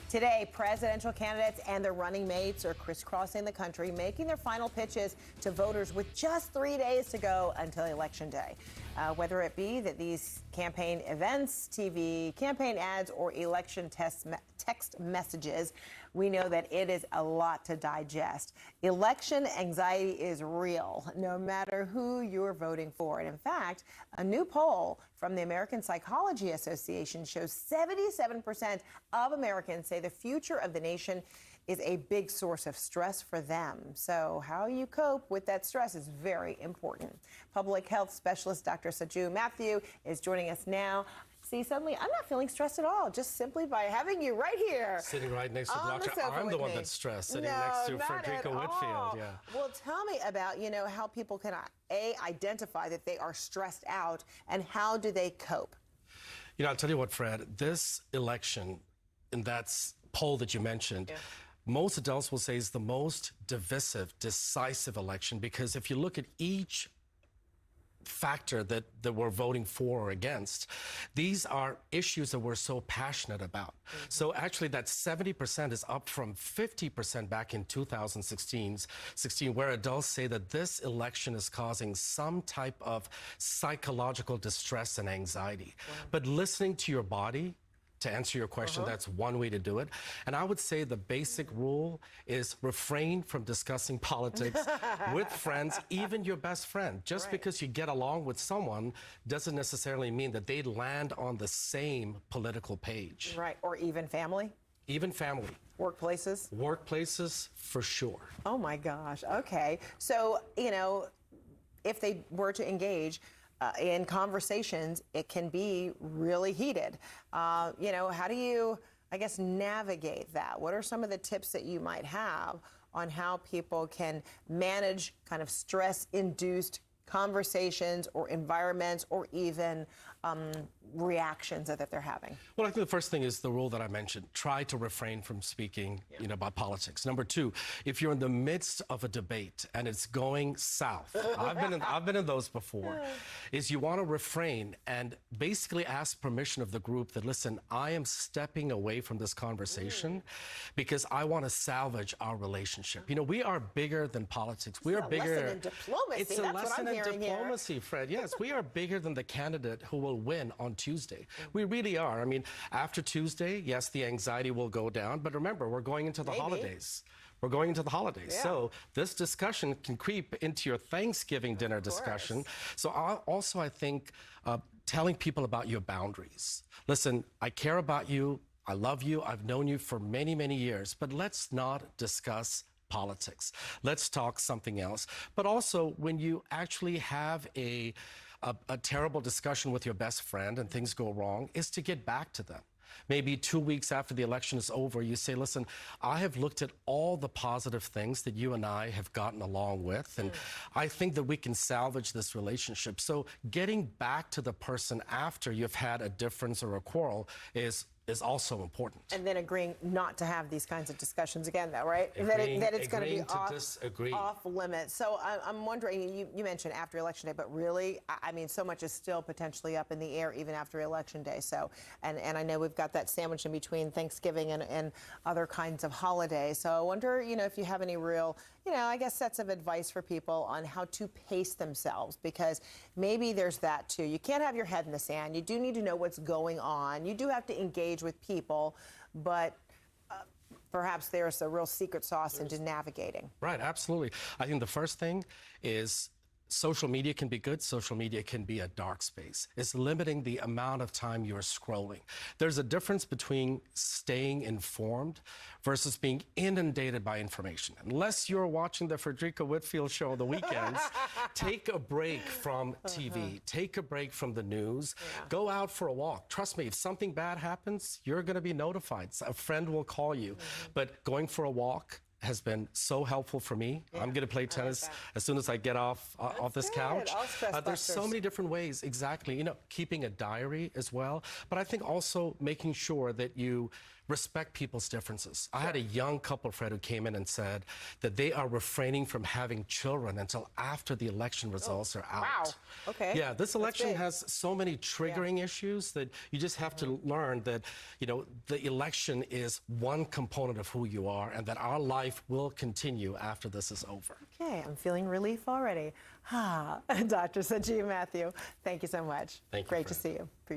Today, presidential candidates and their running mates are crisscrossing the country, making their final pitches to voters with just 3 days to go until Election Day. Whether it be that these campaign events, TV campaign ads, or election text messages, we know that it is a lot to digest. Election anxiety is real, no matter who you're voting for. And in fact, a new poll from the American Psychology Association shows 77% of Americans say the future of the nation is a big source of stress for them. So how you cope with that stress is very important. Public health specialist Dr. Saju Matthew is joining us now. See, suddenly I'm not feeling stressed at all, just simply by having you right here. Sitting right next to the doctor. I'm the one that's stressed, sitting next to Frederica Whitfield. Yeah. Well, tell me about, how people can, identify that they are stressed out, and how do they cope? I'll tell you what, Fred, this election, in that poll that you mentioned, most adults will say is the most divisive, decisive election, because if you look at each factor that we're voting for or against, these are issues that we're so passionate about. So actually that 70% is up from 50% back in 2016, where adults say that this election is causing some type of psychological distress and anxiety. But listening to your body, to answer your question, that's one way to do it. And I would say the basic rule is refrain from discussing politics with friends, even your best friend. Just because you get along with someone doesn't necessarily mean that they land on the same political page. Right, or even family? Even family. Workplaces? Workplaces, for sure. Oh my gosh, okay. So, if they were to engage in conversations, it can be really heated. How do you, navigate that? What are some of the tips that you might have on how people can manage kind of stress-induced conversations or environments or even reactions that they're having? Well, I think the first thing is the rule that I mentioned. Try to refrain from speaking, about politics. Number two, if you're in the midst of a debate and it's going south, I've been in those before, is you want to refrain and basically ask permission of the group that, listen, I am stepping away from this conversation because I want to salvage our relationship. We are bigger than politics. We are bigger. Lesson in diplomacy. It's a lesson in diplomacy, Fred. Yes, we are bigger than the candidate who will win on Tuesday. We really are. I mean, after Tuesday, yes, the anxiety will go down, but remember, we're going into the holidays. We're going into the holidays. Yeah. So this discussion can creep into your Thanksgiving dinner discussion. So I think telling people about your boundaries. Listen, I care about you. I love you. I've known you for many, many years, but let's not discuss politics. Let's talk something else. But also, when you actually have a terrible discussion with your best friend and things go wrong, is to get back to them. Maybe 2 weeks after the election is over, you say, listen, I have looked at all the positive things that you and I have gotten along with, and I think that we can salvage this relationship. So getting back to the person after you've had a difference or a quarrel is also important. And then agreeing not to have these kinds of discussions again, though, right? Agreeing, that it's going to be off limits. So I'm wondering, you mentioned after Election Day, but really, so much is still potentially up in the air even after Election Day. So, and I know we've got that sandwich in between Thanksgiving and other kinds of holidays. So I wonder, if you have any real, sets of advice for people on how to pace themselves, because maybe there's that too. You can't have your head in the sand. You do need to know what's going on. You do have to engage with people, but perhaps there's a real secret sauce into navigating. Right, absolutely. I think the first thing is social media can be good. Social media can be a dark space. It's limiting the amount of time you're scrolling. There's a difference between staying informed versus being inundated by information. Unless you're watching the Frederica Whitfield show on the weekends, take a break from TV. Take a break from the news. Go out for a walk. Trust me, if something bad happens, you're going to be notified. A friend will call you. But going for a walk, has been so helpful for me. I'm going to play tennis as soon as I get off this couch. All stress There's so busters. many different ways, exactly. You know, keeping a diary as well. But I think also making sure that you respect people's differences. I had a young couple, Fred, who came in and said that they are refraining from having children until after the election results are out. Wow. Okay. Yeah, this election big. has so many triggering issues that you just have to learn that, you know, the election is one component of who you are and that our life will continue after this is over. Okay, I'm feeling relief already. Dr. Sanjeev Matthew, thank you so much. Thank you, Great to Fred. see you.